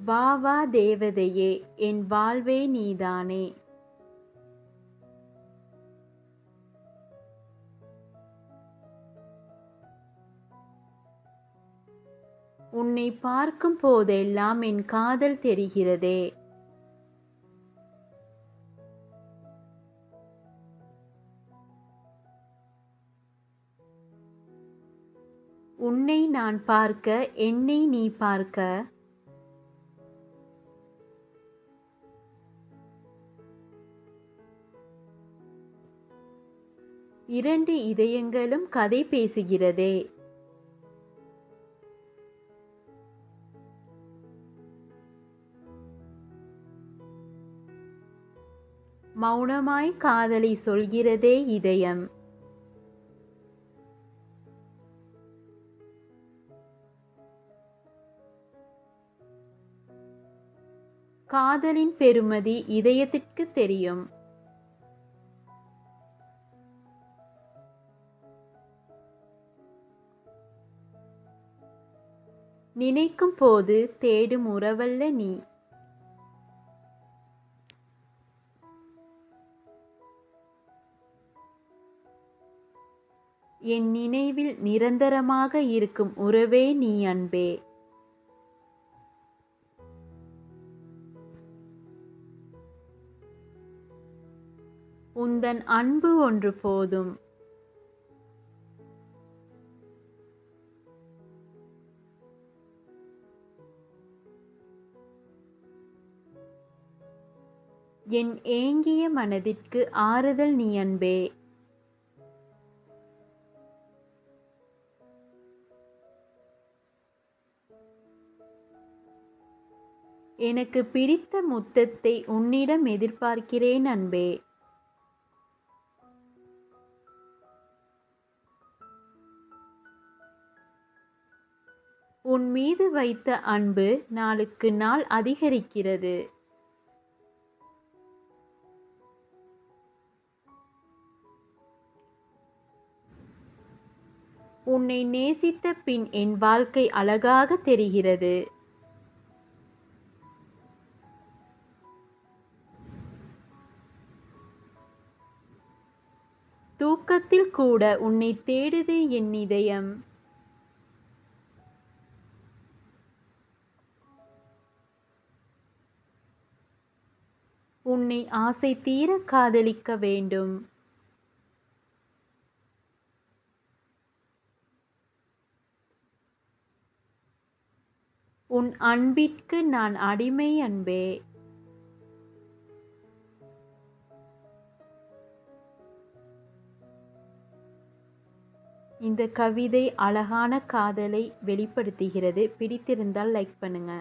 வா வா தேவதையே, என் வாழ்வே நீதானே. உன்னை பார்க்கும் போதெல்லாம் என் காதல் தெரிகிறதே. உன்னை நான் பார்க்க, என்னை நீ பார்க்க. இரண்டு இதயங்களும் கதை பேசுகிறதே. மௌனமாய் காதலை சொல்கிறதே இதயம். காதலின் பெருமதி இதயத்திற்கு தெரியும். நினைக்கும் போது தேடும் உறவல்ல நீ. என் நினைவில் நிரந்தரமாக இருக்கும் உறவே நீ அன்பே. உந்தன் அன்பு ஒன்று போதும். என் ஏங்கிய மனதிற்கு ஆறுதல் நீ அன்பே. எனக்கு பிடித்த முத்தத்தை உன்னிடம் எதிர்பார்க்கிறேன் அன்பே. உன் மீது வைத்த அன்பு நாளுக்கு நாள் அதிகரிக்கிறது. உன்னை நேசித்த பின் என் வாழ்க்கை அழகாக தெரிகிறது. தூக்கத்தில் கூட உன்னை தேடுது என் இதயம். உன்னை ஆசை தீர காதலிக்க வேண்டும். உன் அன்பிற்கு நான் அடிமை அன்பே. இந்த கவிதை அழகான காதலை வெளிப்படுத்துகிறது. பிடித்திருந்தால் லைக் பண்ணுங்க.